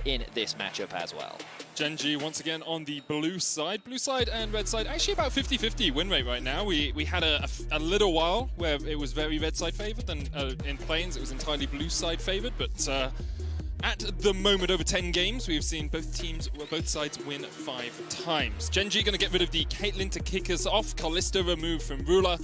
in this matchup as well. Gen.G once again on the blue side. Blue side and red side, actually about 50-50 win rate right now. We had a little while where it was very red side favored, and in Plains it was entirely blue side favored, but at the moment, over 10 games, we've seen both sides win 5 times. Gen.G going to get rid of the Caitlyn to kick us off. Kalista removed from Ruler.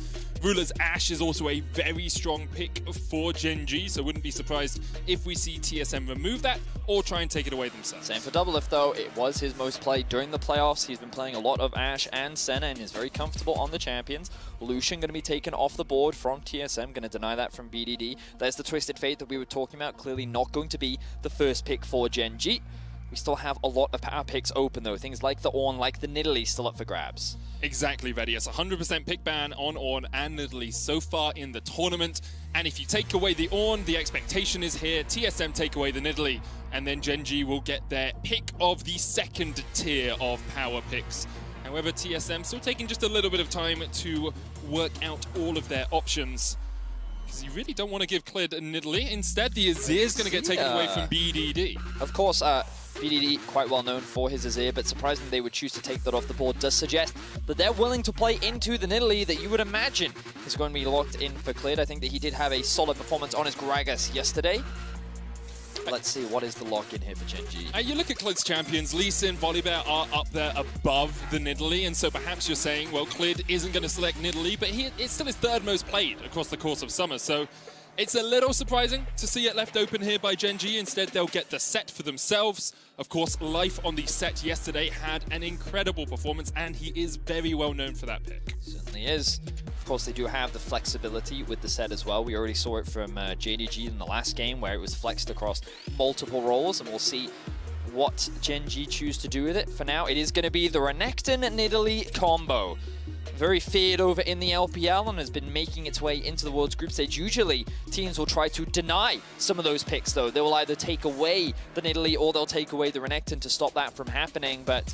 Ruler's Ashe is also a very strong pick for Gen.G, so wouldn't be surprised if we see TSM remove that or try and take it away themselves. Same for Doublelift though, it was his most played during the playoffs. He's been playing a lot of Ashe and Senna and is very comfortable on the champions. Lucian going to be taken off the board from TSM, going to deny that from BDD. There's the Twisted Fate that we were talking about, clearly not going to be the first pick for Gen.G. We still have a lot of power picks open though, things like the Ornn, like the Nidalee still up for grabs. Exactly, Reddy. It's 100% pick ban on Ornn and Nidalee so far in the tournament. And if you take away the Ornn, the expectation is here, TSM take away the Nidalee, and then Gen.G will get their pick of the second tier of power picks. However, TSM still taking just a little bit of time to work out all of their options, because you really don't want to give Clid a Nidalee. Instead, the Azir is going to get taken away from BDD. Of course, BDD quite well known for his Azir, but surprisingly they would choose to take that off the board does suggest that they're willing to play into the Nidalee that you would imagine is going to be locked in for Clid. I think that he did have a solid performance on his Gragas yesterday. Let's see, what is the lock in here for Gen.G? You look at Clid's champions, Lee Sin, Volibear are up there above the Nidalee, and so perhaps you're saying, well, Clid isn't going to select Nidalee, but it's still his third most played across the course of summer, so it's a little surprising to see it left open here by Gen.G. Instead, they'll get the set for themselves. Of course, Life on the set yesterday had an incredible performance, and he is very well known for that pick. Certainly is. Of course, they do have the flexibility with the set as well. We already saw it from Gen.G in the last game, where it was flexed across multiple roles, and we'll see what Gen.G choose to do with it. For now, it is going to be the Renekton-Nidalee combo. Very feared over in the LPL and has been making its way into the World's Group Stage. Usually, teams will try to deny some of those picks, though. They will either take away the Nidalee or they'll take away the Renekton to stop that from happening, but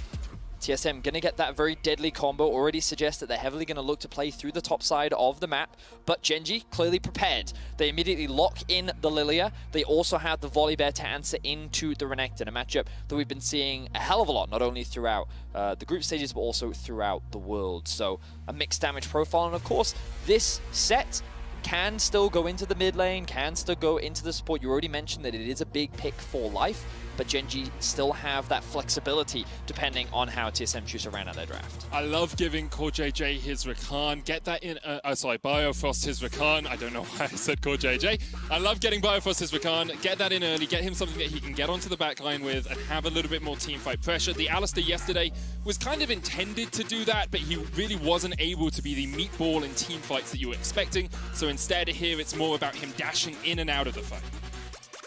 TSM going to get that very deadly combo. Already suggests that they're heavily going to look to play through the top side of the map, but Gen.G clearly prepared. They immediately lock in the Lilia. They also have the Volibear to answer into the Renekton, a matchup that we've been seeing a hell of a lot, not only throughout the group stages, but also throughout the world. So a mixed damage profile, and of course, this set can still go into the mid lane, can still go into the support. You already mentioned that it is a big pick for Life, but Gen.G still have that flexibility depending on how TSM choose to round out their draft. I love giving CoreJJ his Rakan. Get that in, Biofrost his Rakan. I don't know why I said CoreJJ. I love getting Biofrost his Rakan. Get that in early, get him something that he can get onto the backline with and have a little bit more team fight pressure. The Alistar yesterday was kind of intended to do that, but he really wasn't able to be the meatball in team fights that you were expecting. So instead here, it's more about him dashing in and out of the fight.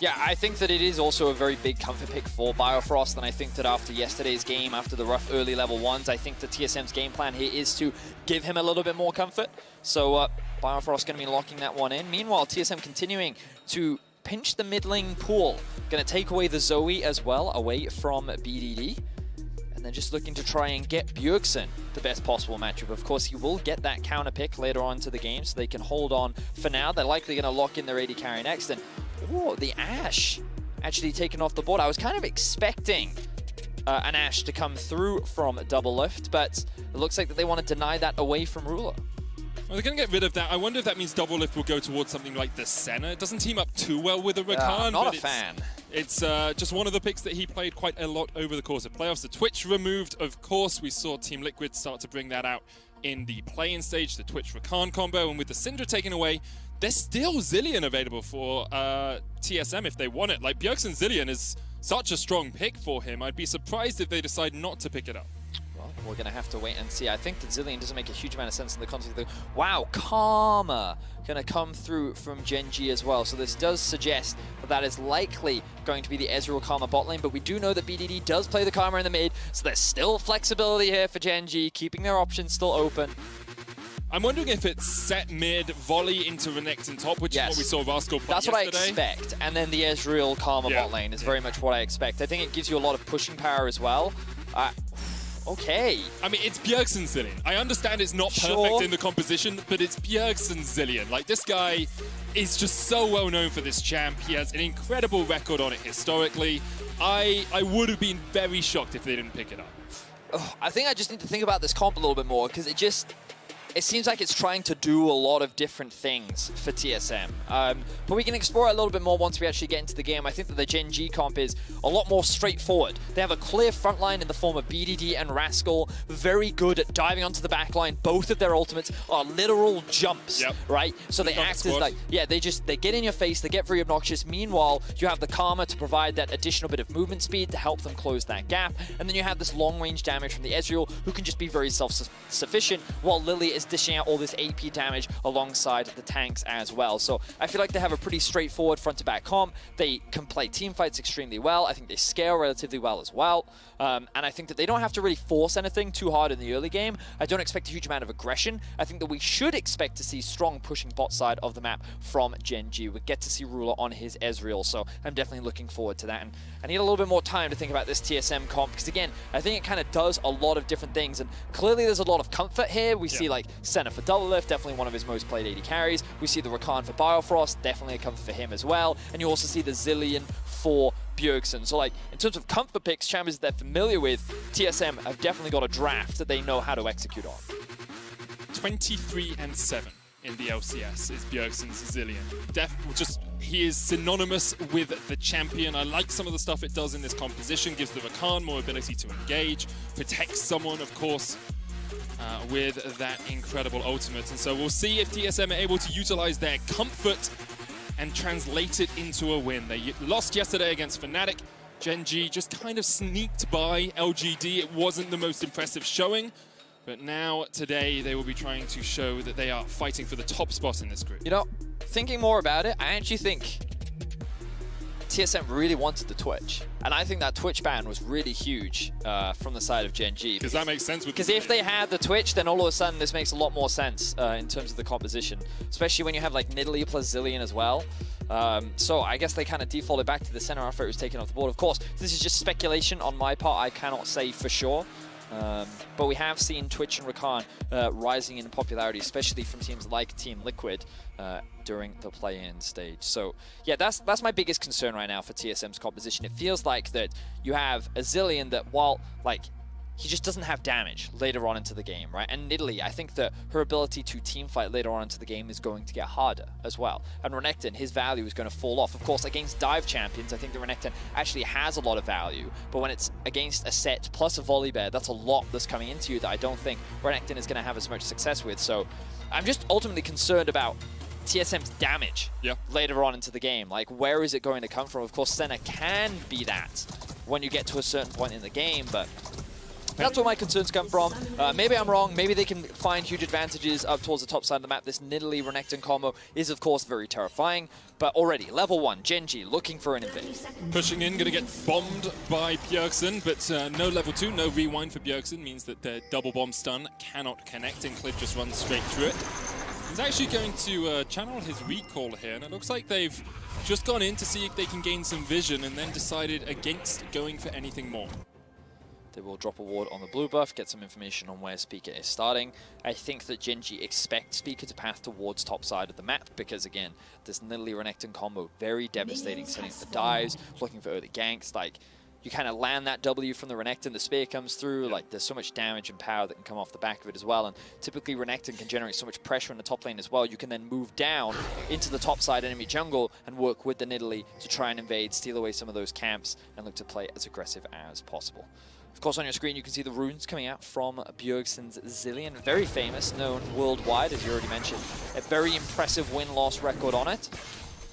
Yeah, I think that it is also a very big comfort pick for Biofrost, and I think that after yesterday's game, after the rough early level ones, I think that TSM's game plan here is to give him a little bit more comfort. So Biofrost going to be locking that one in. Meanwhile, TSM continuing to pinch the mid lane pool. Going to take away the Zoe as well, away from BDD. And then just looking to try and get Bjergsen the best possible matchup. Of course, he will get that counter pick later on to the game, so they can hold on for now. They're likely going to lock in their AD carry next. And oh, the Ashe actually taken off the board. I was kind of expecting an Ashe to come through from Doublelift, but it looks like that they want to deny that away from Ruler. Well, they're going to get rid of that. I wonder if that means Doublelift will go towards something like the Senna. It doesn't team up too well with the Rakan. Not a fan. It's just one of the picks that he played quite a lot over the course of playoffs. The Twitch removed, of course. We saw Team Liquid start to bring that out in the play-in stage, the Twitch Rakan combo. And with the Syndra taken away, there's still Zilean available for TSM if they want it. Like, Bjergsen Zilean is such a strong pick for him. I'd be surprised if they decide not to pick it up. Well, we're going to have to wait and see. I think that Zilean doesn't make a huge amount of sense in the context of the... Wow, Karma going to come through from Gen.G as well. So this does suggest that that is likely going to be the Ezreal Karma bot lane, but we do know that BDD does play the Karma in the mid, so there's still flexibility here for Gen.G, keeping their options still open. I'm wondering if it's set mid, volley into Renekton top, which is what we saw Rascal play That's yesterday. What I expect, and then the Ezreal Karma bot lane is very much what I expect. I think it gives you a lot of pushing power as well. Okay. I mean, it's Bjergsen Zilean. I understand it's not perfect in the composition, but it's Bjergsen Zilean. Like, this guy is just so well known for this champ. He has an incredible record on it historically. I would have been very shocked if they didn't pick it up. Oh, I think I just need to think about this comp a little bit more, because it seems like it's trying to do a lot of different things for TSM. But we can explore it a little bit more once we actually get into the game. I think that the Gen.G comp is a lot more straightforward. They have a clear front line in the form of BDD and Rascal, very good at diving onto the back line. Both of their ultimates are literal jumps, right? So they act as like, they get in your face, they get very obnoxious. Meanwhile, you have the Karma to provide that additional bit of movement speed to help them close that gap. And then you have this long-range damage from the Ezreal, who can just be very self-sufficient, while Lily is dishing out all this AP damage alongside the tanks as well. So I feel like they have a pretty straightforward front-to-back comp. They can play team fights extremely well. I think they scale relatively well as well. And I think that they don't have to really force anything too hard in the early game. I don't expect a huge amount of aggression. I think that we should expect to see strong pushing bot side of the map from Gen.G. We get to see Ruler on his Ezreal, so I'm definitely looking forward to that. And I need a little bit more time to think about this TSM comp, because again, I think it kind of does a lot of different things, and clearly there's a lot of comfort here. We see like Senna for double lift, definitely one of his most played AD carries. We see the Rakan for Biofrost, definitely a comfort for him as well. And you also see the Zillion for Bjergsen. So like, in terms of comfort picks, champions that they're familiar with, TSM have definitely got a draft that they know how to execute on. 23-7 in the LCS is Bjergsen's Zillion. He is synonymous with the champion. I like some of the stuff it does in this composition, gives the Rakan more ability to engage, protects someone, of course, with that incredible ultimate. And so we'll see if TSM are able to utilize their comfort and translate it into a win. They lost yesterday against Fnatic. Gen.G just kind of sneaked by LGD. It wasn't the most impressive showing, but now today they will be trying to show that they are fighting for the top spot in this group. You know, thinking more about it, I actually think TSM really wanted the Twitch. And I think that Twitch ban was really huge from the side of Gen.G. Because that makes sense. Because if they had the Twitch, then all of a sudden this makes a lot more sense in terms of the composition. Especially when you have like Nidalee plus Zillion as well. So I guess they kind of defaulted back to the center after it was taken off the board. Of course, this is just speculation on my part. I cannot say for sure. But we have seen Twitch and Rakan rising in popularity, especially from teams like Team Liquid during the play-in stage. So yeah, that's my biggest concern right now for TSM's composition. It feels like that you have a Zillion that, while like he just doesn't have damage later on into the game, right? And Nidalee, I think that her ability to teamfight later on into the game is going to get harder as well. And Renekton, his value is going to fall off. Of course, against dive champions, I think the Renekton actually has a lot of value. But when it's against a set plus a Volibear, that's a lot that's coming into you that I don't think Renekton is going to have as much success with. So I'm just ultimately concerned about TSM's damage later on into the game. Like, where is it going to come from? Of course, Senna can be that when you get to a certain point in the game, but that's where my concerns come from. Maybe I'm wrong. Maybe they can find huge advantages up towards the top side of the map. This Nidalee Renekton combo is, of course, very terrifying. But already, level 1, Gen.G looking for an invade. Pushing in, going to get bombed by Bjergsen, but no level 2, no rewind for Bjergsen means that the double bomb stun cannot connect, and Cliff just runs straight through it. He's actually going to channel his recall here, and it looks like they've just gone in to see if they can gain some vision and then decided against going for anything more. They will drop a ward on the blue buff, get some information on where Speaker is starting. I think that Gen.G expect Speaker to path towards top side of the map because, again, this Nidalee Renekton combo, very devastating, setting for dives, looking for early ganks. Like, you kind of land that W from the Renekton, the spear comes through, like there's so much damage and power that can come off the back of it as well. And typically Renekton can generate so much pressure in the top lane as well. You can then move down into the top side enemy jungle and work with the Nidalee to try and invade, steal away some of those camps, and look to play as aggressive as possible. Of course, on your screen, you can see the runes coming out from Bjergsen's Zillion. Very famous, known worldwide, as you already mentioned. A very impressive win-loss record on it.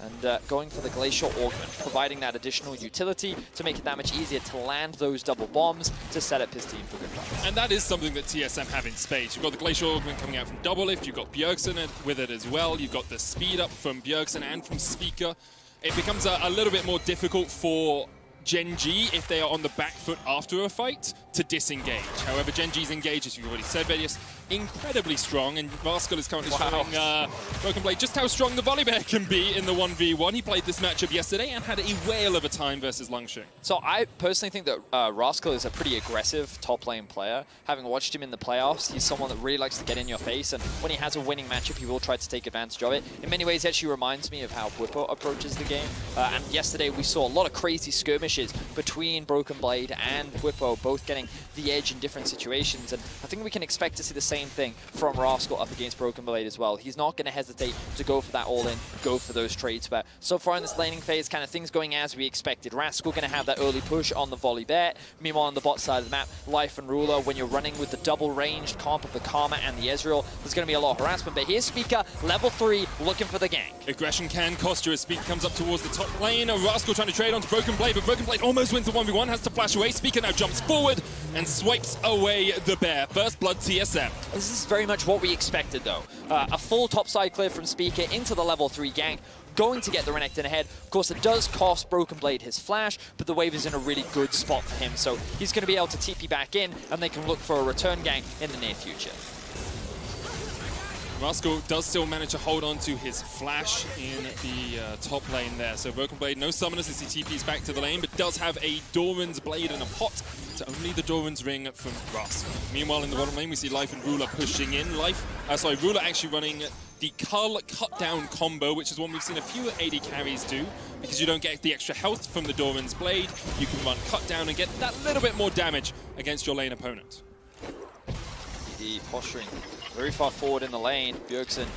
And going for the Glacial Augment, providing that additional utility to make it that much easier to land those double bombs to set up his team for good fights. And that is something that TSM have in spades. You've got the Glacial Augment coming out from Double Lift, you've got Bjergsen with it as well, you've got the speed up from Bjergsen and from Speaker. It becomes a little bit more difficult for Gen.G, if they are on the back foot after a fight, to disengage. However, Gen.G's engage, as you've already said, Vedius, incredibly strong, and Rascal is currently showing Broken Blade just how strong the Volibear can be in the 1v1. He played this matchup yesterday and had a whale of a time versus Lungsheng. So I personally think that Rascal is a pretty aggressive top lane player. Having watched him in the playoffs, he's someone that really likes to get in your face, and when he has a winning matchup, he will try to take advantage of it. In many ways, it actually reminds me of how Bwipo approaches the game. And yesterday, we saw a lot of crazy skirmishes matches between Broken Blade and Whippo, both getting the edge in different situations. And I think we can expect to see the same thing from Rascal up against Broken Blade as well. He's not going to hesitate to go for that all-in, go for those trades. But so far in this laning phase, kind of things going as we expected. Rascal going to have that early push on the volley bet. Meanwhile, on the bot side of the map, Life and Ruler, when you're running with the double-ranged comp of the Karma and the Ezreal, there's going to be a lot of harassment. But here's Speaker, level 3, looking for the gank. Aggression can cost you as Speaker comes up towards the top lane. Rascal trying to trade onto Broken Blade, but Broken Blade almost wins the 1v1, has to flash away. Speaker now jumps forward and swipes away the bear. First blood TSM. This is very much what we expected, though. A full topside clear from Speaker into the level 3 gank, going to get the Renekton ahead. Of course, it does cost Broken Blade his flash, but the wave is in a really good spot for him, so he's going to be able to TP back in, and they can look for a return gank in the near future. Rascal does still manage to hold on to his flash in the top lane there. So Broken Blade, no summoners as he TPs back to the lane, but does have a Doran's Blade and a pot to only the Doran's Ring from Rascal. Meanwhile, in the bottom lane, we see Life and Ruler pushing in. Ruler actually running the Cull cut down combo, which is one we've seen a few AD carries do, because you don't get the extra health from the Doran's Blade. You can run cut down and get that little bit more damage against your lane opponent. The posturing very far forward in the lane. Bjergsen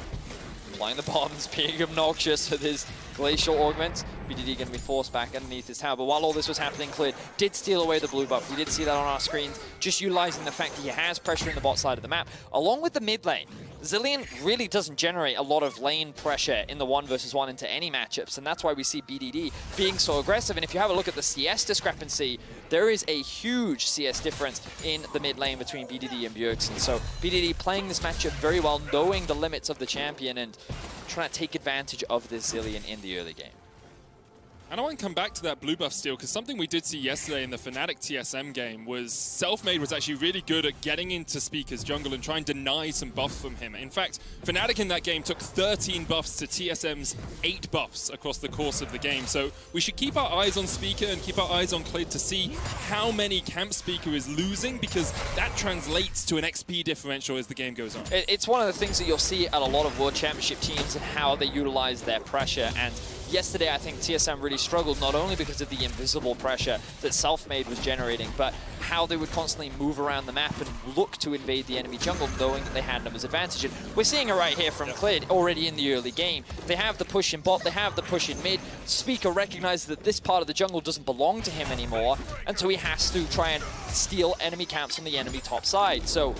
playing the bombs, being obnoxious with his glacial augments. BDD going to be forced back underneath his tower. But while all this was happening, Clid did steal away the blue buff. We did see that on our screens, just utilizing the fact that he has pressure in the bot side of the map, along with the mid lane. Zilean really doesn't generate a lot of lane pressure in the 1v1 into any matchups, and that's why we see BDD being so aggressive. And if you have a look at the CS discrepancy, there is a huge CS difference in the mid lane between BDD and Bjergsen. So BDD playing this matchup very well, knowing the limits of the champion and trying to take advantage of this Zilean in the early game. And I want to come back to that blue buff steal, because something we did see yesterday in the Fnatic TSM game was Selfmade was actually really good at getting into Speaker's jungle and trying to deny some buffs from him. In fact, Fnatic in that game took 13 buffs to TSM's 8 buffs across the course of the game. So we should keep our eyes on Speaker and keep our eyes on Clid to see how many camp Speaker is losing, because that translates to an XP differential as the game goes on. It's one of the things that you'll see at a lot of World Championship teams and how they utilize their pressure. And yesterday, I think TSM really struggled, not only because of the invisible pressure that Selfmade was generating, but how they would constantly move around the map and look to invade the enemy jungle, knowing that they had numbers advantage. And we're seeing it right here from Clid already in the early game. They have the push in bot, they have the push in mid. Speaker recognizes that this part of the jungle doesn't belong to him anymore, and so he has to try and steal enemy camps on the enemy top side. So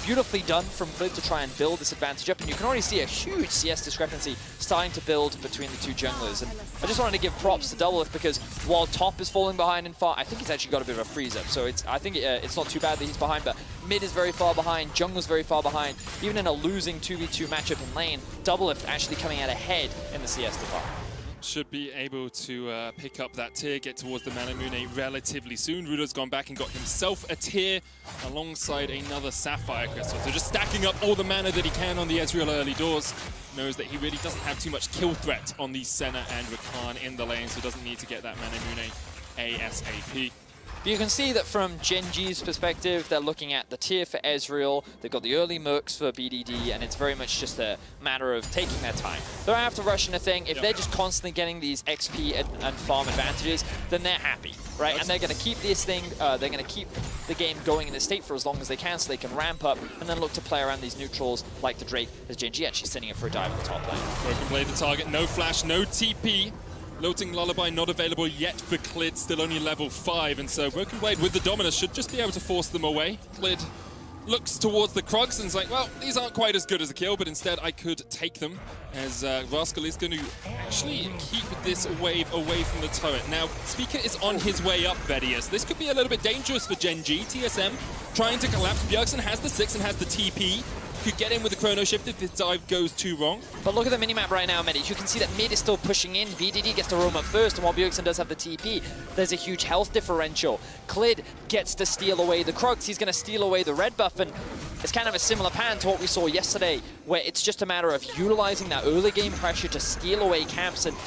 beautifully done from Clid to try and build this advantage up, and you can already see a huge CS discrepancy starting to build between the two junglers. And I just wanted to give props to Doublelift, because while top is falling behind in far, I think he's actually got a bit of a freeze up. So I think it's not too bad that he's behind, but mid is very far behind, jungle's very far behind. Even in a losing 2v2 matchup in lane, Doublelift actually coming out ahead in the CS department. Should be able to pick up that tier, get towards the Manamune relatively soon. Ruler's gone back and got himself a tier alongside another Sapphire Crystal. So just stacking up all the mana that he can on the Ezreal early doors. Knows that he really doesn't have too much kill threat on the Senna and Rakan in the lane, so doesn't need to get that Manamune ASAP. But you can see that from Gen.G's perspective, they're looking at the tier for Ezreal, they've got the early mercs for BDD, and it's very much just a matter of taking their time. They don't have to rush into thing. If they're just constantly getting these XP and farm advantages, then they're happy, right? And they're going to keep this thing, they're going to keep the game going in this state for as long as they can, so they can ramp up and then look to play around these neutrals like the Drake, as Gen.G actually sending it for a dive on the top lane. Broken Blade the target, no flash, no TP. Lilting Lullaby not available yet for Clid, still only level 5, and so Broken Blade with the Dominus should just be able to force them away. Clid looks towards the Krugs and is like, well, these aren't quite as good as a kill, but instead I could take them, as Rascal is going to actually keep this wave away from the turret. Now, Speaker is on his way up, Vedius. This could be a little bit dangerous for Gen.G. TSM trying to collapse. Bjergsen has the 6 and has the TP. Could get in with the chrono shift if this dive goes too wrong. But look at the minimap right now, Medi. You can see that mid is still pushing in. BDD gets to roam up first, and while Bjergsen does have the TP, there's a huge health differential. Clid gets to steal away the Krugs. He's going to steal away the red buff, and it's kind of a similar pattern to what we saw yesterday, where it's just a matter of utilizing that early game pressure to steal away camps. And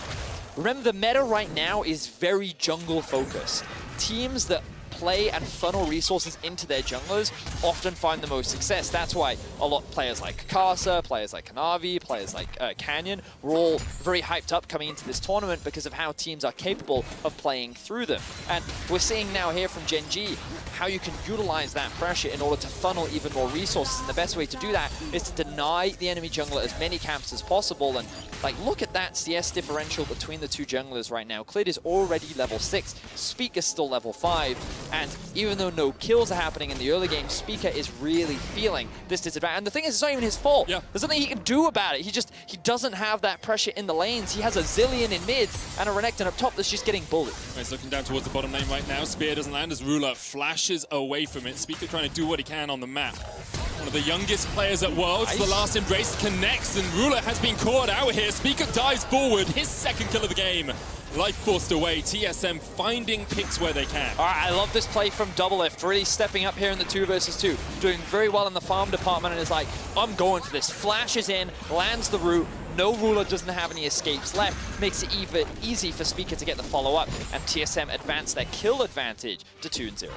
remember, the meta right now is very jungle focused. Teams that play and funnel resources into their junglers often find the most success. That's why a lot of players like Casa, players like Kanavi, players like Canyon were all very hyped up coming into this tournament because of how teams are capable of playing through them. And we're seeing now here from Gen.G how you can utilize that pressure in order to funnel even more resources. And the best way to do that is to deny the enemy jungler as many camps as possible. And like, look at that CS differential between the two junglers right now. Clid is already level 6, Speaker's still level 5, and even though no kills are happening in the early game, Speaker is really feeling this disadvantage. And the thing is, it's not even his fault. Yeah. There's nothing he can do about it. He doesn't have that pressure in the lanes. He has a Zillion in mid and a Renekton up top that's just getting bullied. He's looking down towards the bottom lane right now. Spear doesn't land as Ruler flashes away from it. Speaker trying to do what he can on the map. One of the youngest players at Worlds. The last embrace connects, and Ruler has been caught out here. Speaker dives forward, his second kill of the game. Life forced away. TSM finding picks where they can. All right, I love this play from Doublelift, really stepping up here in the 2 versus 2, doing very well in the farm department, and is like, I'm going for this. Flashes in, lands the root. No Ruler doesn't have any escapes left. Makes it even easy for Speaker to get the follow-up, and TSM advance their kill advantage to 2-0.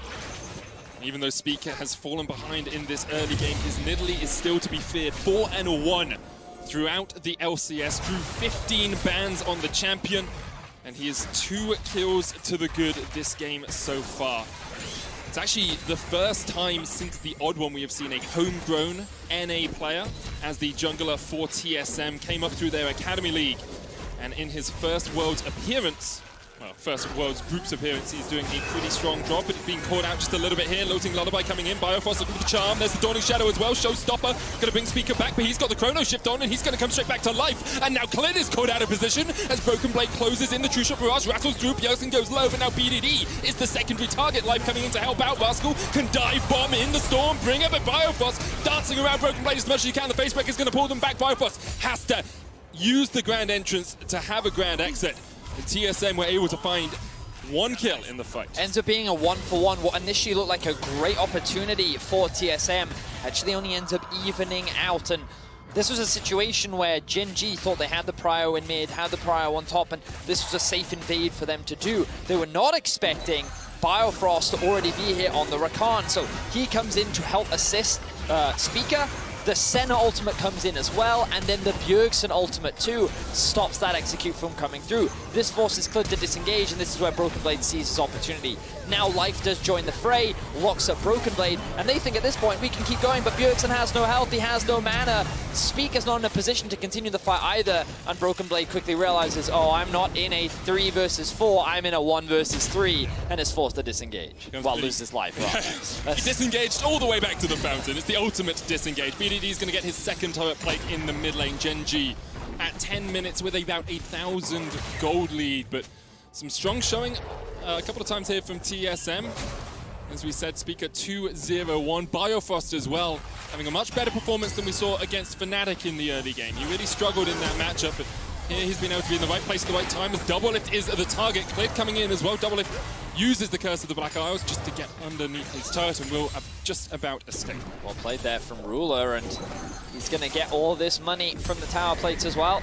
Even though Speaker has fallen behind in this early game, his Nidalee is still to be feared. 4-1 throughout the LCS, drew 15 bans on the champion, and he is 2 kills to the good this game so far. It's actually the first time since the Odd One we have seen a homegrown NA player as the jungler for TSM. Came up through their Academy League, and in his first Worlds appearance, well, first Worlds Groups appearance, he's doing a pretty strong job, but being caught out just a little bit here. Losing Lullaby coming in, Biofrost looking for the charm. There's the Dawning Shadow as well. Showstopper going to bring Speaker back, but he's got the Chrono Shift on, and he's going to come straight back to life. And now Clid is caught out of position as Broken Blade closes in the True Shot Barrage, rattles through, Bjergsen goes low, but now BDD is the secondary target. Life coming in to help out. Rascal can dive bomb in the storm, bring up a Biofrost, dancing around Broken Blade as much as he can. The Facebreaker is going to pull them back. Biofrost has to use the grand entrance to have a grand exit. And TSM were able to find 1 kill in the fight. Ends up being a 1-for-1. What initially looked like a great opportunity for TSM actually only ends up evening out. And this was a situation where Gen.G thought they had the prio in mid, had the prio on top, and this was a safe invade for them to do. They were not expecting Biofrost to already be here on the Rakan, so he comes in to help assist Speaker. The Senna ultimate comes in as well, and then the Bjergsen ultimate too stops that execute from coming through. This forces Clid to disengage, and this is where Broken Blade sees his opportunity. Now Life does join the fray, locks up Broken Blade, and they think at this point we can keep going, but Bjergsen has no health, he has no mana. Speaker's not in a position to continue the fight either, and Broken Blade quickly realizes, oh, I'm not in a 3 versus 4, I'm in a 1 versus 3, and is forced to disengage. Well, lose his life. He disengaged all the way back to the fountain. It's the ultimate disengage. BDD is going to get his second turret plate in the mid lane. Gen.G at 10 minutes with about 1,000 gold lead, but some strong showing a couple of times here from TSM. As we said, Speaker 2-0-1. Biofrost as well, having a much better performance than we saw against Fnatic in the early game. He really struggled in that matchup, but here he's been able to be in the right place at the right time as Doublelift is the target. Clid coming in as well. Doublelift uses the Curse of the Black Isles just to get underneath his turret and will just about escape. Well played there from Ruler, and he's going to get all this money from the tower plates as well.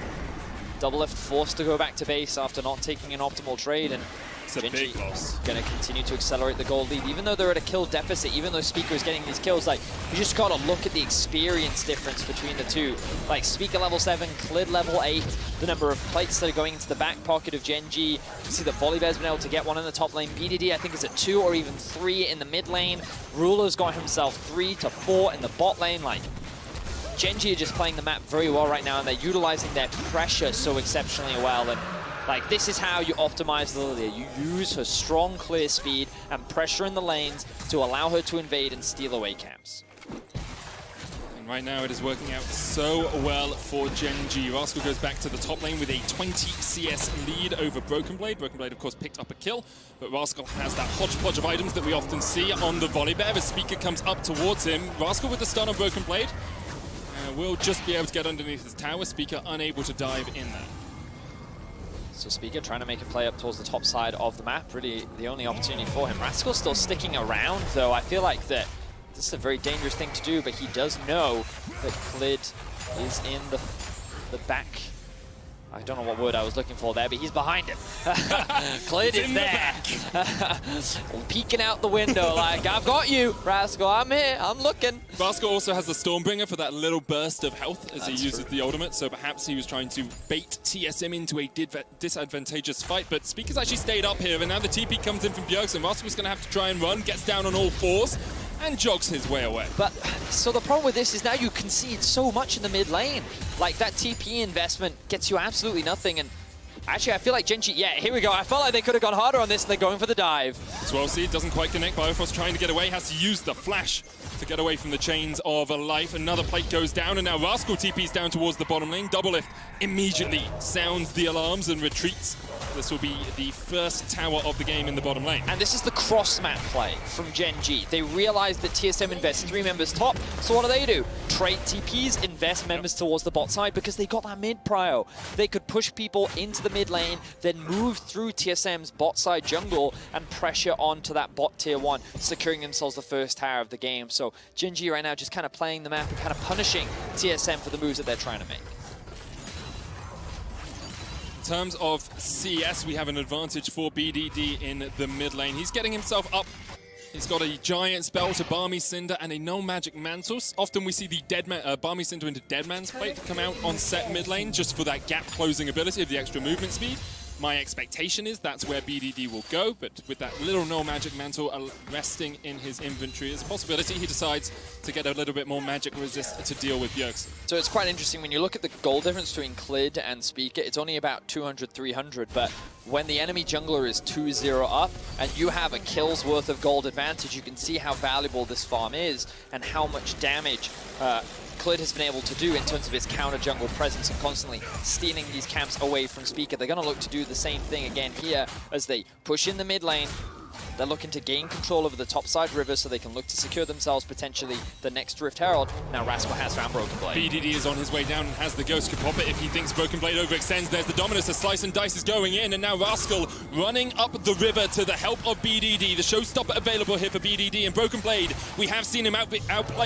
Doublelift forced to go back to base after not taking an optimal trade, and it's a big loss. Going to continue to accelerate the gold lead, even though they're at a kill deficit, even though Speaker is getting these kills. Like, you just got to look at the experience difference between the two. Like, Speaker level 7, Clid level 8, the number of plates that are going into the back pocket of Gen.G. You can see that Volibear's been able to get one in the top lane. BDD, I think, is at 2 or even 3 in the mid lane. Ruler's got himself 3 to 4 in the bot lane. Like, Gen.G are just playing the map very well right now, and they're utilizing their pressure so exceptionally well. And like, this is how you optimize Lilia. You use her strong clear speed and pressure in the lanes to allow her to invade and steal away camps. And right now it is working out so well for Gen.G. Rascal goes back to the top lane with a 20 CS lead over Broken Blade. Broken Blade, of course, picked up a kill, but Rascal has that hodgepodge of items that we often see on the Volibear. As Speaker comes up towards him, Rascal with the stun on Broken Blade will just be able to get underneath his tower. Speaker unable to dive in there. So Speaker trying to make a play up towards the top side of the map, really the only opportunity for him. Rascal's still sticking around, though. I feel like that this is a very dangerous thing to do, but he does know that Clid is in the back I don't know what word I was looking for there, but he's behind him. Clid is there. Peeking out the window like, I've got you, Rascal, I'm here, I'm looking. Rascal also has the Stormbringer for that little burst of health as he uses true. the ultimate, so perhaps he was trying to bait TSM into a disadvantageous fight, but Speaker's actually stayed up here, and now the TP comes in from Bjergsen, and Rascal's going to have to try and run, gets down on all fours, and jogs his way away. But, so the problem with this is now you concede so much in the mid lane. Like, that TP investment gets you absolutely nothing, and actually, I feel like Gen.G, yeah, here we go. I felt like they could have gone harder on this, and they're going for the dive. 12C doesn't quite connect. Biofrost trying to get away, has to use the flash to get away from the chains of a life. Another plate goes down, and now Rascal TP's down towards the bottom lane. Doublelift immediately sounds the alarms and retreats. This will be the first tower of the game in the bottom lane. And this is the cross-map play from Gen.G. They realize that TSM invests 3 members top, so what do? Trade TPs, invest members towards the bot side because they got that mid prio. They could push people into the mid lane, then move through TSM's bot side jungle and pressure onto that bot tier 1, securing themselves the first tower of the game. So Gen.G right now just kind of playing the map and kind of punishing TSM for the moves that they're trying to make. In terms of CS, we have an advantage for BDD in the mid lane. He's getting himself up. He's got a giant spell to Barmy Cinder and a no magic mantle. Often we see the Barmy Cinder into Deadman's Plate come out on set mid lane just for that gap closing ability of the extra movement speed. My expectation is that's where BDD will go, but with that little no magic mantle resting in his inventory as a possibility, he decides to get a little bit more magic resist to deal with Bjergsen. So it's quite interesting when you look at the goal difference between Clid and Speaker, it's only about 200, 300, but when the enemy jungler is 2-0 up and you have a kill's worth of gold advantage, you can see how valuable this farm is and how much damage Clid has been able to do in terms of his counter jungle presence and constantly stealing these camps away from Speaker. They're going to look to do the same thing again here as they push in the mid lane. They're looking to gain control over the topside river so they can look to secure themselves potentially the next Rift Herald. Now Rascal has found Broken Blade. BDD is on his way down and has the Ghost could pop it if he thinks Broken Blade overextends. There's the Dominus, a slice and dice is going in, and now Rascal running up the river to the help of BDD. The showstopper available here for BDD, and Broken Blade, we have seen him outplay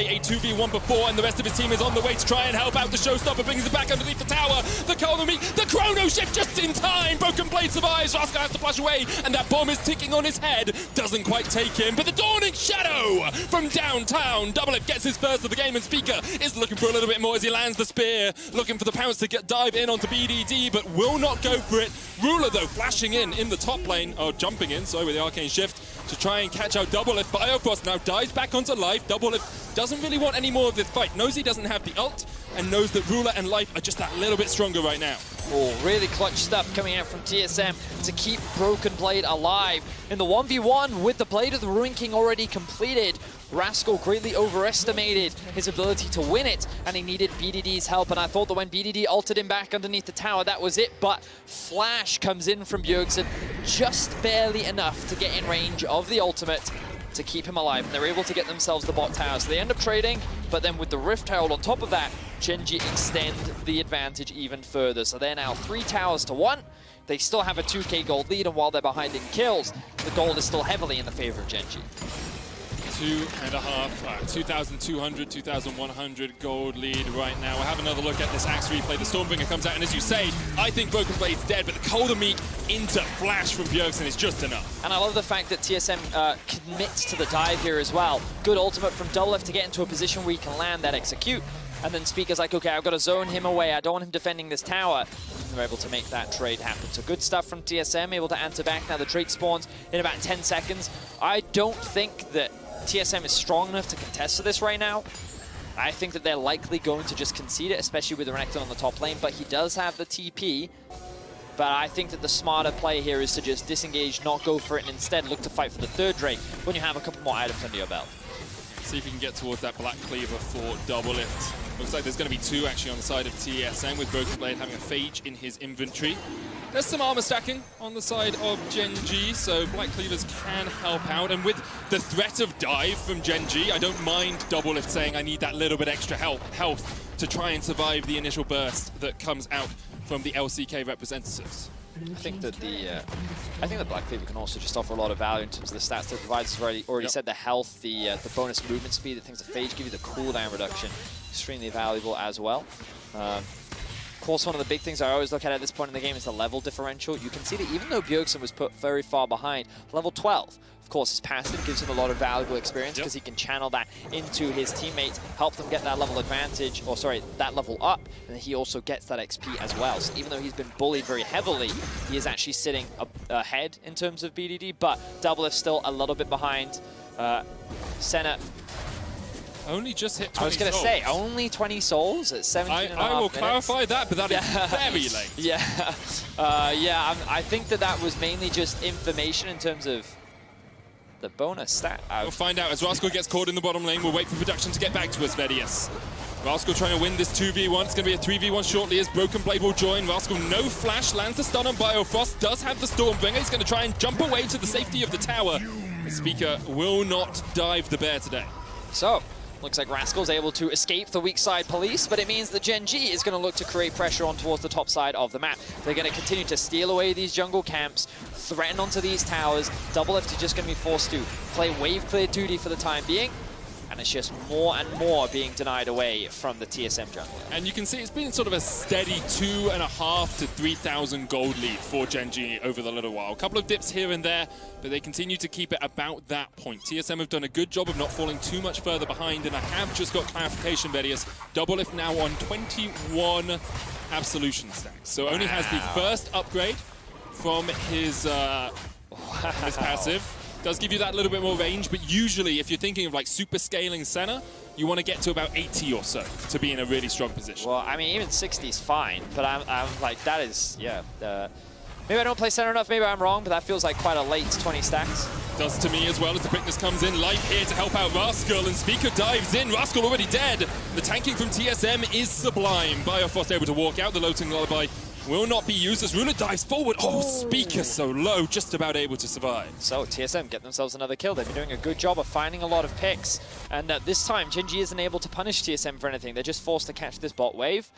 a 2v1 before, and the rest of his team is on the way to try and help out. The showstopper brings it back underneath the tower. The Colony, the Chrono Shift just in time. Broken Blade survives. Rascal has to flash away, and that bomb is ticking on his head. Doesn't quite take him, but the Dawning Shadow from downtown. Doublelift gets his first of the game, and Speaker is looking for a little bit more as he lands the spear, looking for the pounce to dive in onto BDD, but will not go for it. Ruler, though, flashing in the top lane, or jumping in, sorry, with the Arcane Shift to try and catch out Doublelift. Biofrost now dives back onto life. Doublelift doesn't really want any more of this fight, knows he doesn't have the ult, and knows that Ruler and Life are just that little bit stronger right now. Oh, really clutch stuff coming out from TSM to keep Broken Blade alive. In the 1v1 with the Blade of the Ruin King already completed, Rascal greatly overestimated his ability to win it, and he needed BDD's help, and I thought that when BDD ulted him back underneath the tower, that was it, but Flash comes in from Bjergsen just barely enough to get in range of the ultimate to keep him alive, and they're able to get themselves the bot tower. So they end up trading, but then with the Rift Herald on top of that, Gen.G extend the advantage even further. So they're now 3 towers to 1. They still have a 2k gold lead, and while they're behind in kills, the gold is still heavily in the favor of Gen.G. 2,200, 2,100 gold lead right now. We'll have another look at this Axe replay. The Stormbringer comes out, and as you say, I think Broken Blade's dead, but the Colder Meek into Flash from Bjergsen is just enough. And I love the fact that TSM commits to the dive here as well. Good ultimate from Doublelift to get into a position where he can land that execute. And then Speaker's like, okay, I've got to zone him away. I don't want him defending this tower. And they're able to make that trade happen. So good stuff from TSM, able to answer back. Now the trade spawns in about 10 seconds. I don't think that TSM is strong enough to contest to this right now. I think that they're likely going to just concede it, especially with Renekton on the top lane, but he does have the TP. But I think that the smarter play here is to just disengage, not go for it, and instead look to fight for the third Drake when you have a couple more items under your belt. See if you can get towards that Black Cleaver for Doublelift. Looks like there's going to be 2 actually on the side of TSM, with Broken Blade having a Phage in his inventory. There's some armor stacking on the side of Gen.G, so Black Cleavers can help out. And with the threat of dive from Gen.G, I don't mind Doublelift saying I need that little bit extra health to try and survive the initial burst that comes out from the LCK representatives. I think that the Black Cleaver can also just offer a lot of value in terms of the stats that it provides. As already said, the health, the bonus movement speed, the things that Phage give you, the cooldown reduction, extremely valuable as well. course, one of the big things I always look at this point in the game is the level differential. You can see that even though Bjergsen was put very far behind, level 12, of course, his passive gives him a lot of valuable experience because he can channel that into his teammates, help them get that level advantage, or sorry, that level up, and he also gets that XP as well. So even though he's been bullied very heavily, he is actually sitting ahead in terms of BDD, but Doublelift still a little bit behind. Senna only just hit 20 I was going to say, only 20 souls at 17 and a half I will minutes. clarify that, but that is very late. Yeah, I think that was mainly just information in terms of the bonus stat. We'll find out as Rascal gets caught in the bottom lane. We'll wait for production to get back to us, Vedius. Rascal trying to win this 2v1. It's going to be a 3v1 shortly as Broken Blade will join. Rascal, no flash, lands the stun on Biofrost, does have the Stormbringer. He's going to try and jump away to the safety of the tower. The Speaker will not dive the bear today. So, looks like Rascal's able to escape the weak side police, but it means that Gen.G is going to look to create pressure on towards the top side of the map. They're going to continue to steal away these jungle camps, threaten onto these towers. Doublelift is just going to be forced to play wave clear duty for the time being, and it's just more and more being denied away from the TSM jungle. And you can see it's been sort of a steady 2.5 to 3,000 gold lead for Gen.G over the little while. A couple of dips here and there, but they continue to keep it about that point. TSM have done a good job of not falling too much further behind, and I have just got clarification, Vedius. Doublelift now on 21 Absolution stacks, so only has the first upgrade from his passive. Does give you that little bit more range, but usually if you're thinking of like super scaling Senna, you want to get to about 80 or so to be in a really strong position. Well, I mean, even 60 is fine, but I'm like, that is, yeah. Maybe I don't play Senna enough, maybe I'm wrong, but that feels like quite a late 20 stacks. Does to me as well as the quickness comes in. Life here to help out Rascal, and Speaker dives in. Rascal already dead. The tanking from TSM is sublime. Biofrost able to walk out. The Loathing Lullaby will not be used as Ruler dives forward. Oh, Speaker so low, just about able to survive. So TSM get themselves another kill. They've been doing a good job of finding a lot of picks. And this time, Gen.G isn't able to punish TSM for anything. They're just forced to catch this bot wave.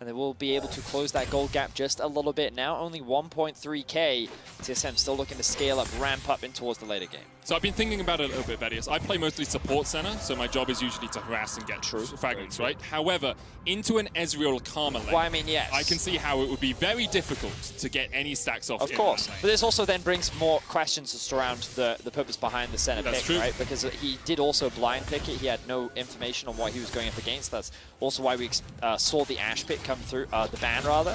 And they will be able to close that gold gap just a little bit now. Only 1.3k. TSM still looking to scale up, ramp up in towards the later game. So I've been thinking about it a little bit, Vedius. I play mostly support Senna, so my job is usually to harass and get fragments, right? However, into an Ezreal Karma lane, well, I mean, yes. I can see how it would be very difficult to get any stacks off. Of course, but this also then brings more questions just around the purpose behind the Senna pick, right? Because he did also blind pick it. He had no information on what he was going up against. That's also why we saw the Ashe pick come through, the ban rather.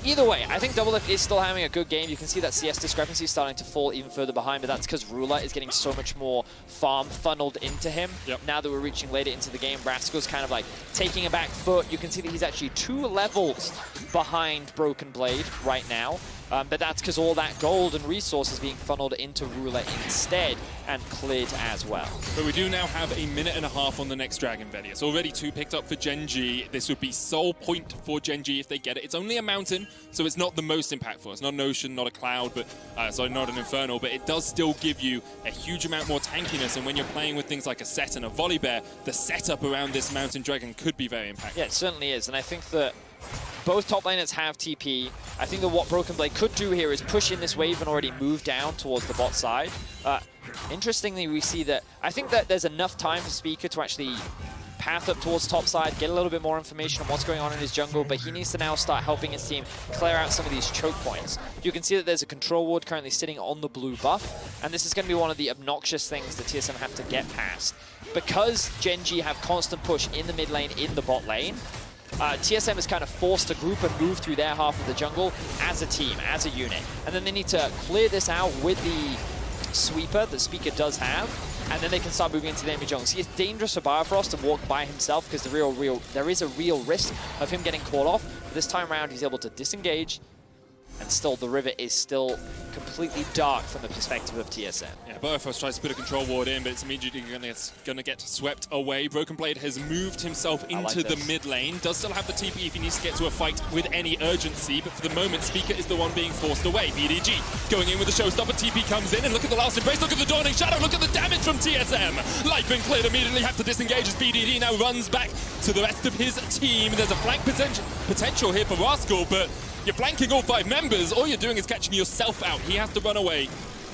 Either way, I think Doublelift is still having a good game. You can see that CS discrepancy is starting to fall even further behind, but that's because Ruler is getting so much more farm funneled into him. Now that we're reaching later into the game, Rascal's kind of like taking a back foot. You can see that he's actually 2 levels behind Broken Blade right now. But that's because all that gold and resources being funneled into Ruler instead and cleared as well. But we do now have a minute and a half on the next Dragon, Vedius. Already 2 picked up for Gen.G. This would be sole point for Gen.G if they get it. It's only a mountain, so it's not the most impactful. It's not an ocean, not a cloud, but sorry, not an infernal, but it does still give you a huge amount more tankiness. And when you're playing with things like a Set and a Volibear, the setup around this mountain dragon could be very impactful. Yeah, it certainly is. And I think that both top laners have TP. I think that what Broken Blade could do here is push in this wave and already move down towards the bot side. Interestingly, we see that I think that there's enough time for Speaker to actually path up towards top side, get a little bit more information on what's going on in his jungle, but he needs to now start helping his team clear out some of these choke points. You can see that there's a control ward currently sitting on the blue buff, and this is going to be one of the obnoxious things that TSM have to get past. Because Gen.G have constant push in the mid lane, in the bot lane, TSM is kind of forced to group and move through their half of the jungle as a team, as a unit. And then they need to clear this out with the sweeper that Speaker does have, and then they can start moving into the enemy jungle. See, it's dangerous for Biofrost to walk by himself because there is a real risk of him getting caught off. But this time around, he's able to disengage, and still the river is still completely dark from the perspective of TSM. Yeah, Biofrost tries to put a control ward in, but it's immediately going to get swept away. Broken Blade has moved himself into the mid lane. Does still have the TP if he needs to get to a fight with any urgency, but for the moment, Speaker is the one being forced away. BDG going in with the showstopper. TP comes in, and look at the last embrace. Look at the Dawning Shadow. Look at the damage from TSM. Life been cleared, immediately have to disengage as BDD now runs back to the rest of his team. There's a flank potential here for Rascal, but you're flanking all 5 members. All you're doing is catching yourself out. He has to run away.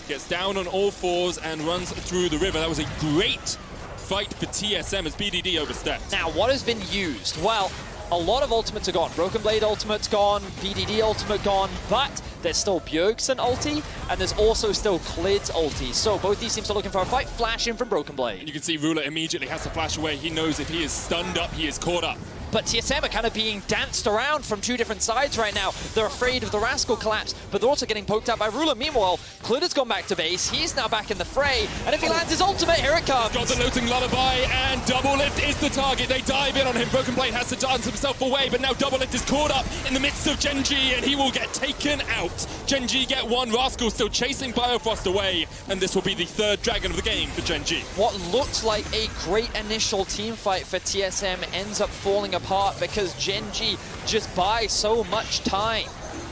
Gets down on all 4s and runs through the river. That was a great fight for TSM as BDD overstepped. Now, what has been used? Well, a lot of ultimates are gone. Broken Blade ultimate's gone, BDD ultimate gone, but there's still Bjergsen ulti, and there's also still Klid's ulti. So both these teams are looking for a fight. Flash in from Broken Blade. And you can see Ruler immediately has to flash away. He knows if he is stunned up, he is caught up. But TSM are kind of being danced around from two different sides right now. They're afraid of the Rascal collapse, but they're also getting poked out by Ruler. Meanwhile, Klid has gone back to base. He's now back in the fray, and if he lands his ultimate, here it comes. Got the Looting Lullaby, and Double Lift is the target. They dive in on him. Broken Blade has to dance himself away, but now Double Lift is caught up in the midst of Gen.G, and he will get taken out. Gen.G get one. Rascal still chasing Biofrost away, and this will be the third dragon of the game for Gen.G. What looked like a great initial team fight for TSM ends up falling apart because Gen.G just buys so much time.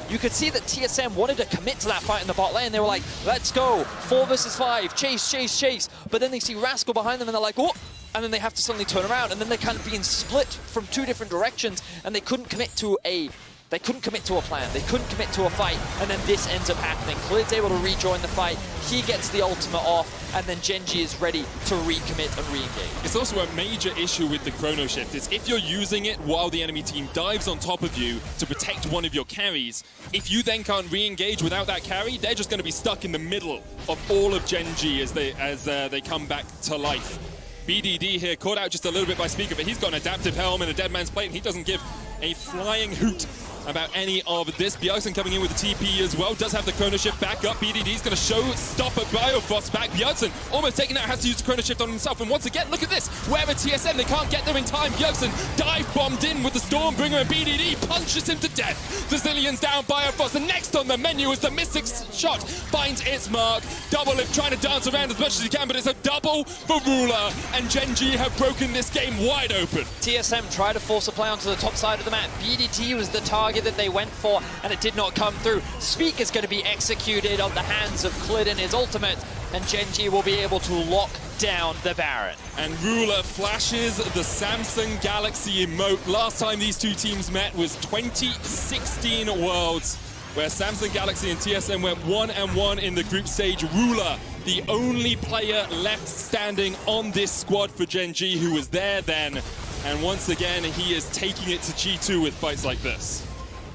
You could see that TSM wanted to commit to that fight in the bot lane. They were like, let's go, 4 versus 5, chase, chase, chase. But then they see Rascal behind them and they're like, oh, and then they have to suddenly turn around, and then they're kind of being split from two different directions, and they couldn't commit to a plan, they couldn't commit to a fight, and then this ends up happening. Klid's able to rejoin the fight, he gets the ultimate off, and then Gen.G is ready to recommit and re-engage. It's also a major issue with the Chrono Shift, is if you're using it while the enemy team dives on top of you to protect one of your carries, if you then can't re-engage without that carry, they're just going to be stuck in the middle of all of Gen.G as they come back to life. BDD here caught out just a little bit by Speaker, but he's got an adaptive helm and a dead man's plate, and he doesn't give a flying hoot about any of this. Bjergsen coming in with the TP as well, does have the Chrono Shift back up. BDD's going to show stop at Biofrost back. Bjergsen almost taken out, has to use the Chrono Shift on himself. And once again, look at this. Wherever TSM, they can't get there in time. Bjergsen dive bombed in with the Stormbringer, and BDD punches him to death. The Zillion's down, Biofrost. And next on the menu is the Mystic Shot finds its mark. Double Lift trying to dance around as much as he can, but it's a double for Ruler. And Gen.G have broken this game wide open. TSM tried to force a play onto the top side of the map. BDT was the target that they went for, and it did not come through. Speak is going to be executed on the hands of Klid in his ultimate, and Gen.G will be able to lock down the Baron. And Ruler flashes the Samsung Galaxy emote. Last time these two teams met was 2016 Worlds, where Samsung Galaxy and TSM went 1-1 in the group stage. Ruler, the only player left standing on this squad for Gen.G who was there then. And once again, he is taking it to G2 with fights like this.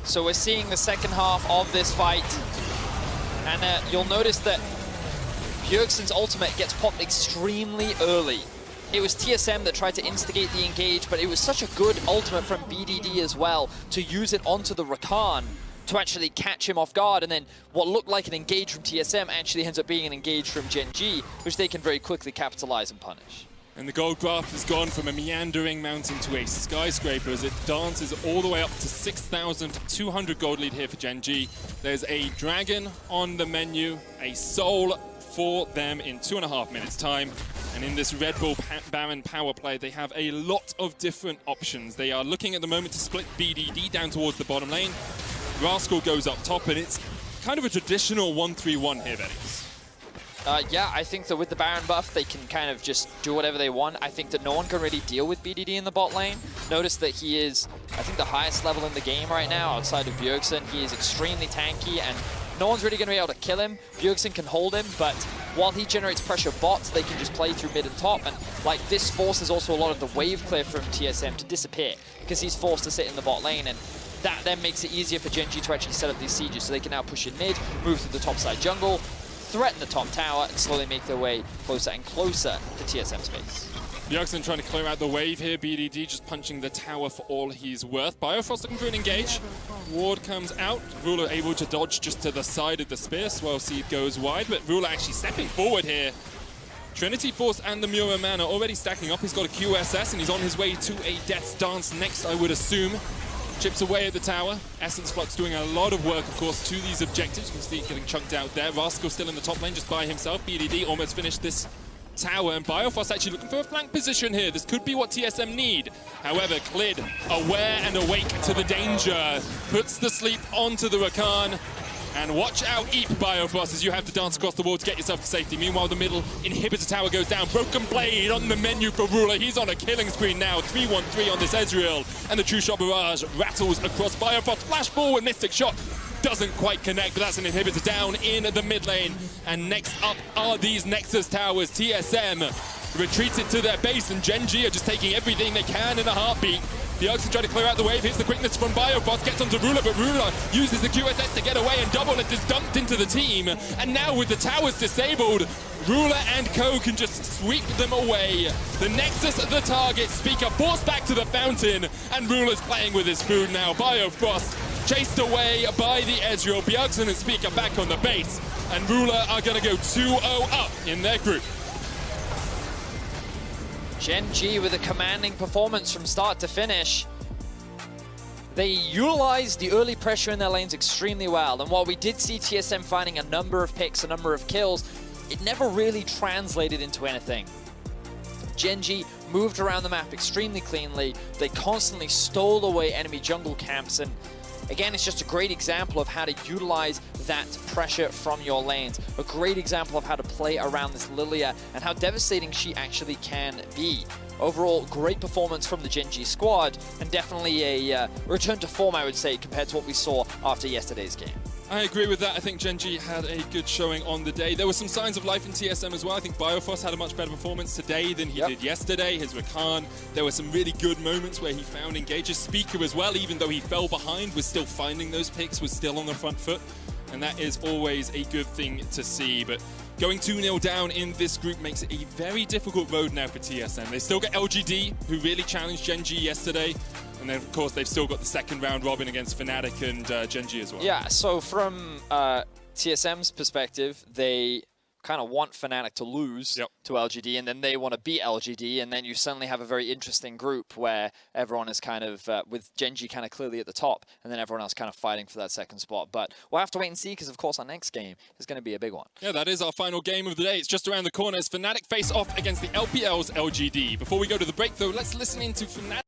So we're seeing the second half of this fight, and you'll notice that Bjergsen's ultimate gets popped extremely early. It was TSM that tried to instigate the engage, but it was such a good ultimate from BDD as well to use it onto the Rakan to actually catch him off guard, and then what looked like an engage from TSM actually ends up being an engage from Gen.G, which they can very quickly capitalize and punish. And the gold graph has gone from a meandering mountain to a skyscraper as it dances all the way up to 6,200 gold lead here for Gen.G. There's a dragon on the menu, a soul for them in 2.5 minutes time. And in this Red Bull Baron power play, they have a lot of different options. They are looking at the moment to split BDD down towards the bottom lane. Rascal goes up top, and it's kind of a traditional 1-3-1 here, Betty. Yeah, I think that with the Baron buff, they can kind of just do whatever they want. I think that no one can really deal with BDD in the bot lane. Notice that he is, I think, the highest level in the game right now outside of Bjergsen. He is extremely tanky, and no one's really going to be able to kill him. Bjergsen can hold him, but while he generates pressure bots, they can just play through mid and top. And like this forces also a lot of the wave clear from TSM to disappear because he's forced to sit in the bot lane, and that then makes it easier for Gen.G to actually set up these sieges, so they can now push in mid, move through the top side jungle, threaten the top tower, and slowly make their way closer and closer to TSM space. Bjergsen trying to clear out the wave here. BDD just punching the tower for all he's worth. Biofrost looking for an engage. Ward comes out. Ruler able to dodge just to the side of the spear. Swell Seed goes wide, but Ruler actually stepping forward here. Trinity Force and the Mura Man are already stacking up. He's got a QSS, and he's on his way to a Death's Dance next, I would assume. Chips away at the tower. Essence Flux doing a lot of work, of course, to these objectives. You can see getting chunked out there. Rascal still in the top lane just by himself. BDD almost finished this tower, and Biofrost actually looking for a flank position here. This could be what TSM need. However, Klid, aware and awake to the danger, puts the sleep onto the Rakan. And watch out, Eep, Biofrost, as you have to dance across the wall to get yourself to safety. Meanwhile, the middle inhibitor tower goes down. Broken Blade on the menu for Ruler. He's on a killing spree now. 3-1-3 on this Ezreal. And the True Shot Barrage rattles across Biofrost. Flash forward, Mystic Shot. Doesn't quite connect, but that's an inhibitor down in the mid lane. And next up are these Nexus towers. TSM retreated to their base, and Gen.G are just taking everything they can in a heartbeat. Bjergsen trying to clear out the wave. Here's the quickness from Bioboss. Gets onto Ruler, but Ruler uses the QSS to get away, and Double Lift is dumped into the team. And now with the towers disabled, Ruler and Co can just sweep them away. The Nexus at the target. Speaker forced back to the fountain, and Ruler's playing with his food now. Bioboss chased away by the Ezreal. Bjergsen and Speaker back on the base, and Ruler are going to go 2-0 up in their group. Gen.G with a commanding performance from start to finish. They utilized the early pressure in their lanes extremely well, and while we did see TSM finding a number of picks, a number of kills, it never really translated into anything. Gen.G moved around the map extremely cleanly. They constantly stole away enemy jungle camps, and again, it's just a great example of how to utilize that pressure from your lanes. A great example of how to play around this Lilia and how devastating she actually can be. Overall, great performance from the Gen.G squad, and definitely a return to form, I would say, compared to what we saw after yesterday's game. I agree with that. I think Gen.G had a good showing on the day. There were some signs of life in TSM as well. I think Biofoss had a much better performance today than he did yesterday. His Rakan, there were some really good moments where he found engages. Speaker as well, even though he fell behind, was still finding those picks, was still on the front foot. And that is always a good thing to see. But going 2-0 down in this group makes it a very difficult road now for TSM. They still got LGD, who really challenged Gen.G yesterday. And then, of course, they've still got the second round robin against Fnatic and Gen.G as well. Yeah, so from TSM's perspective, they kind of want Fnatic to lose to LGD, and then they want to beat LGD, and then you suddenly have a very interesting group where everyone is kind of, with Gen.G kind of clearly at the top, and then everyone else kind of fighting for that second spot. But we'll have to wait and see, because, of course, our next game is going to be a big one. Yeah, that is our final game of the day. It's just around the corner as Fnatic face off against the LPL's LGD. Before we go to the break, though, let's listen in to Fnatic.